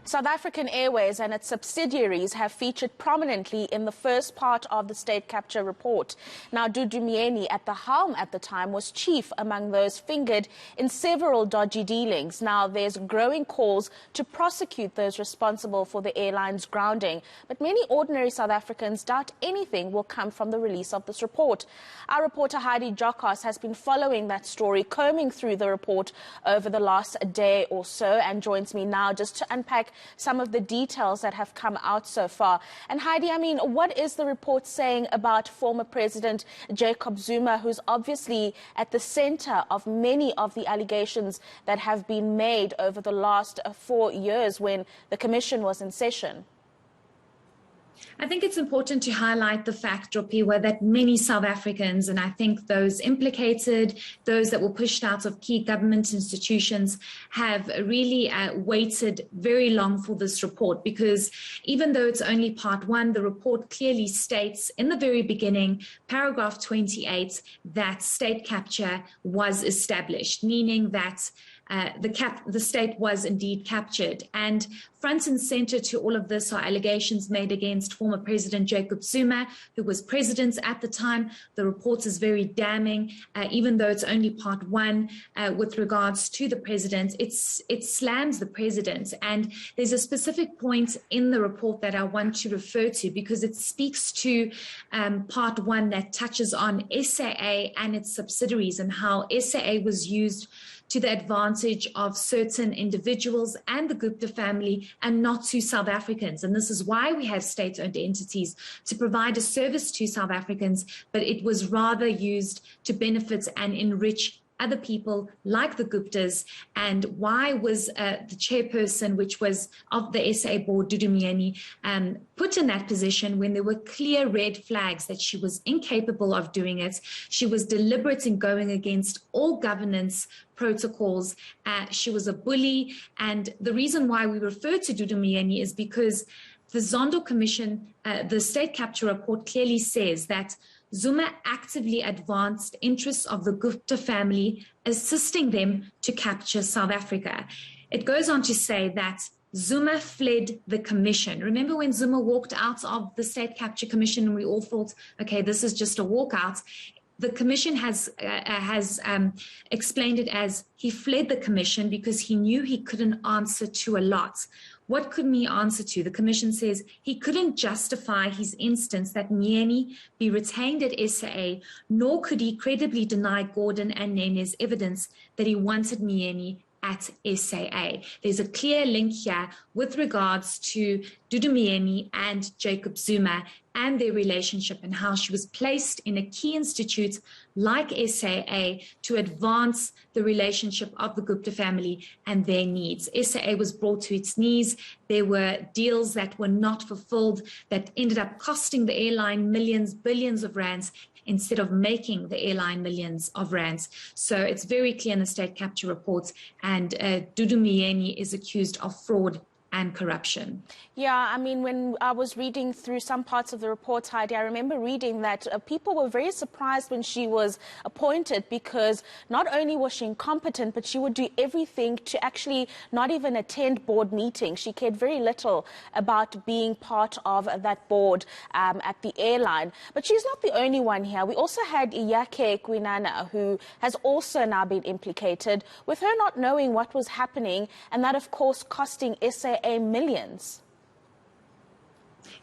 South African Airways and its subsidiaries have featured prominently in the first part of the state capture report. Now, Dudu Myeni, at the helm at the time, was chief among those fingered in several dodgy dealings. Now, there's growing calls to prosecute those responsible for the airline's grounding. But many ordinary South Africans doubt anything will come from the release of this report. Our reporter Heidi Giokos has been following that story, combing through the report over the last day or so, and joins me now just to unpack some of the details that have come out so far. And Heidi, what is the report saying about former President Jacob Zuma, who's obviously at the center of many of the allegations that have been made over the last 4 years when the commission was in session? I think it's important to highlight the fact, Dropiwa, that many South Africans, and I think those implicated, those that were pushed out of key government institutions, have really waited very long for this report, because even though it's only part one, the report clearly states in the very beginning, paragraph 28, that state capture was established, meaning that the state was indeed captured. And front and center to all of this are allegations made against former President Jacob Zuma, who was president at the time. The report is very damning, even though it's only part one with regards to the president. It slams the president. And there's a specific point in the report that I want to refer to, because it speaks to part one that touches on SAA and its subsidiaries and how SAA was used to the advantage of certain individuals and the Gupta family, and not to South Africans. And this is why we have state-owned entities, to provide a service to South Africans, but it was rather used to benefit and enrich other people like the Guptas. And why was the chairperson, which was of the SA board, Dudu Myeni, put in that position when there were clear red flags that she was incapable of doing it? She was deliberate in going against all governance protocols. She was a bully. And the reason why we refer to Dudu Myeni is because the Zondo Commission, the state capture report, clearly says that Zuma actively advanced interests of the Gupta family, assisting them to capture South Africa. It goes on to say that Zuma fled the commission. Remember when Zuma walked out of the state capture commission and we all thought, okay, this is just a walkout? The commission has explained it as he fled the commission because he knew he couldn't answer to a lot. What couldn't he answer to? The commission says he couldn't justify his instance that Myeni be retained at SAA, nor could he credibly deny Gordon and Nene's evidence that he wanted Myeni at SAA. There's a clear link here with regards to Dudu Myeni and Jacob Zuma and their relationship, and how she was placed in a key institute like SAA to advance the relationship of the Gupta family and their needs. SAA was brought to its knees. There were deals that were not fulfilled that ended up costing the airline millions, billions of rands, instead of making the airline millions of rands. So it's very clear in the state capture reports, and Dudu Myeni is accused of fraud and corruption. Yeah, when I was reading through some parts of the report, Heidi, I remember reading that people were very surprised when she was appointed, because not only was she incompetent, but she would do everything to actually not even attend board meetings. She cared very little about being part of that board at the airline. But she's not the only one here. We also had Heidi Giokos, who has also now been implicated, with her not knowing what was happening, and that, of course, costing SAA millions.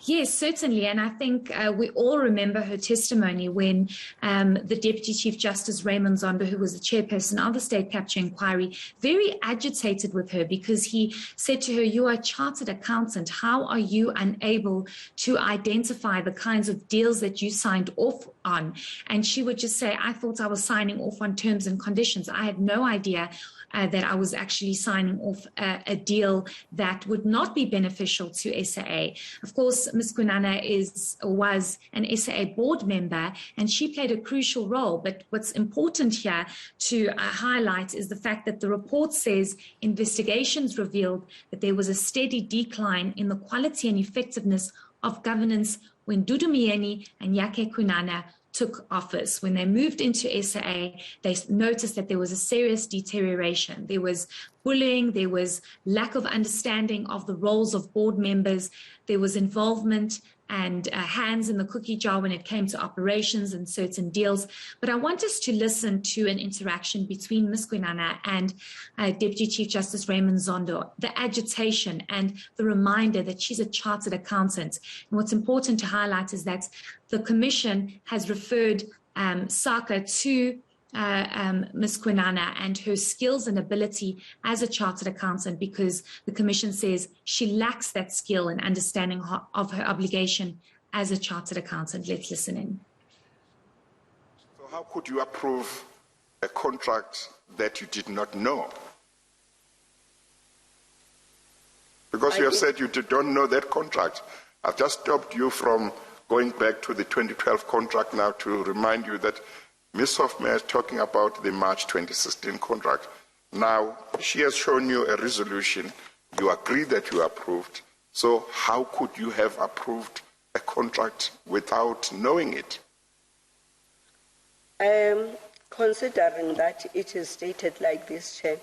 Yes, certainly. And I think we all remember her testimony when the Deputy Chief Justice Raymond Zondo, who was the chairperson of the state capture inquiry, very agitated with her, because he said to her, "You are a chartered accountant. How are you unable to identify the kinds of deals that you signed off on?" And she would just say, "I thought I was signing off on terms and conditions. I had no idea that I was actually signing off a deal that would not be beneficial to SAA." Of course, Ms. Kunana was an SAA board member, and she played a crucial role. But what's important here to highlight is the fact that the report says investigations revealed that there was a steady decline in the quality and effectiveness of governance when Dudu Myeni and Heidi Giokos took office. When they moved into SAA, they noticed that there was a serious deterioration. There was bullying, there was lack of understanding of the roles of board members, there was involvement and hands in the cookie jar when it came to operations and certain deals. But I want us to listen to an interaction between Ms. Kwinana and Deputy Chief Justice Raymond Zondo, the agitation and the reminder that she's a chartered accountant. And what's important to highlight is that the Commission has referred SACA to Ms. Kwinana and her skills and ability as a chartered accountant, because the Commission says she lacks that skill and understanding of her obligation as a chartered accountant. Let's listen in. So how could you approve a contract that you did not know? Because you have said you don't know that contract. I've just stopped you from going back to the 2012 contract now to remind you that Ms. Hofmeyr is talking about the March 2016 contract. Now, she has shown you a resolution. You agree that you approved. So how could you have approved a contract without knowing it? Considering that it is stated like this, Chair,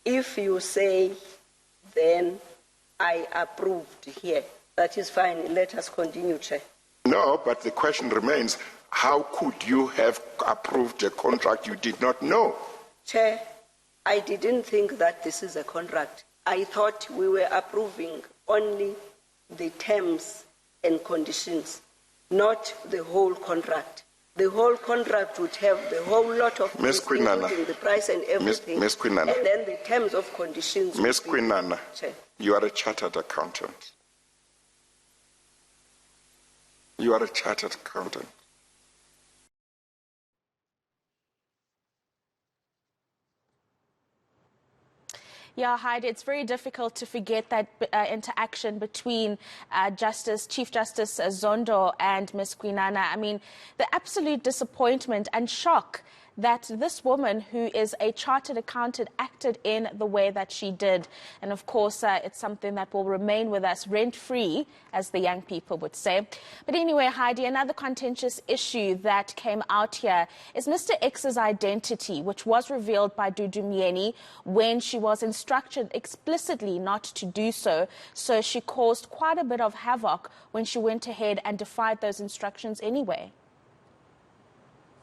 if you say, then I approved here, that is fine. Let us continue, Chair. No, but the question remains, how could you have approved a contract you did not know? Chair, I didn't think that this is a contract. I thought we were approving only the terms and conditions, not the whole contract. The whole contract would have the whole lot of Ms. Kwinana, the price and everything. Ms. Kwinana, and then the terms of conditions. Ms. Kwinana, Chair. You are a chartered accountant. You are a chartered accountant. Yeah, Heidi, it's very difficult to forget that interaction between Chief Justice Zondo and Ms. Kwinana. I mean, the absolute disappointment and shock that this woman, who is a chartered accountant, acted in the way that she did. And of course, it's something that will remain with us rent-free, as the young people would say. But anyway, Heidi, another contentious issue that came out here is Mr. X's identity, which was revealed by Dudu Myeni when she was instructed explicitly not to do so. So she caused quite a bit of havoc when she went ahead and defied those instructions anyway.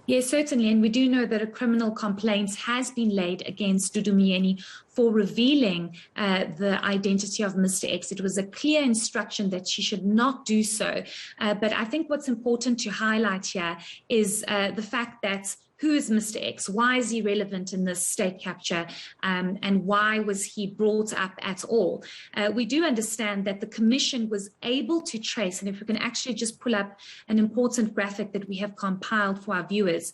Yes, certainly. And we do know that a criminal complaint has been laid against Dudu Myeni for revealing the identity of Mr. X. It was a clear instruction that she should not do so. But I think what's important to highlight here is the fact that who is Mr. X? Why is he relevant in this state capture? And why was he brought up at all? We do understand that the Commission was able to trace, and if we can actually just pull up an important graphic that we have compiled for our viewers,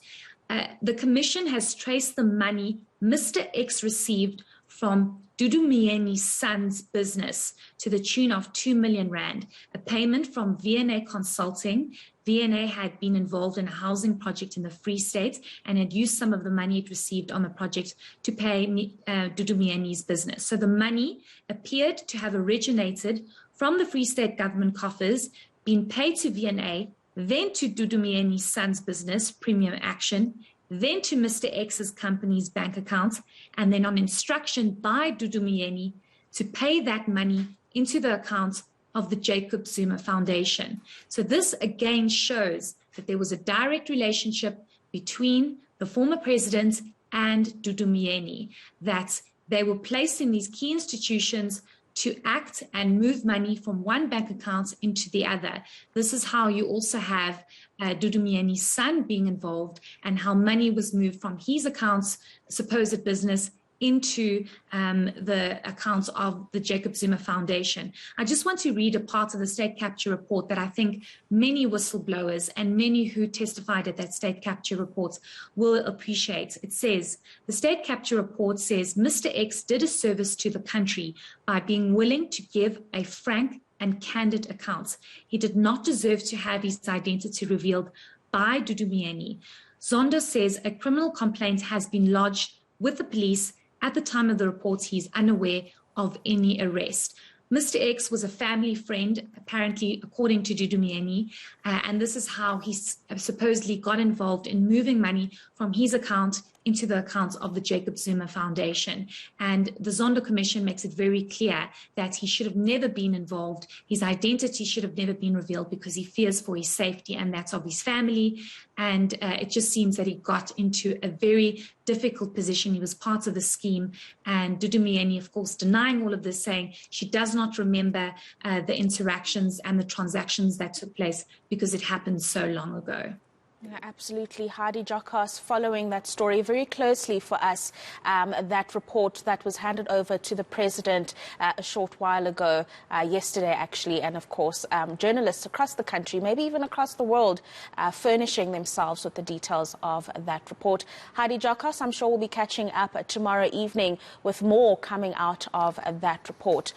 the Commission has traced the money Mr. X received from Dudu Myeni's son's business to the tune of 2 million rand, a payment from VNA Consulting. VNA had been involved in a housing project in the Free State and had used some of the money it received on the project to pay Dudu Myeni's business. So the money appeared to have originated from the Free State government coffers, been paid to VNA, then to Dudu Myeni's son's business, Premium Action, then to Mr. X's company's bank account, and then on instruction by Dudu Myeni to pay that money into the account of the Jacob Zuma Foundation. So this again shows that there was a direct relationship between the former president and Dudu Myeni, that they were placed in these key institutions to act and move money from one bank account into the other. This is how you also have Dudu Myeni's son being involved, and how money was moved from his accounts, supposed business, into the accounts of the Jacob Zuma Foundation. I just want to read a part of the state capture report that I think many whistleblowers and many who testified at that state capture report will appreciate. It says, the state capture report says Mr. X did a service to the country by being willing to give a frank and candid account. He did not deserve to have his identity revealed by Dudu Myeni. Zondo says a criminal complaint has been lodged with the police. At the time of the report, he's unaware of any arrest. Mr. X was a family friend, apparently, according to Dudumieni, and this is how he supposedly got involved in moving money from his account into the accounts of the Jacob Zuma Foundation. And the Zondo Commission makes it very clear that he should have never been involved. His identity should have never been revealed because he fears for his safety and that's of his family. And it just seems that he got into a very difficult position. He was part of the scheme. And Dudumieni, of course, denying all of this, saying she does not remember the interactions and the transactions that took place because it happened so long ago. Yeah, absolutely. Heidi Giokos following that story very closely for us, that report that was handed over to the president a short while ago, yesterday actually, and of course journalists across the country, maybe even across the world, furnishing themselves with the details of that report. Heidi Giokos, I'm sure we'll be catching up tomorrow evening with more coming out of that report.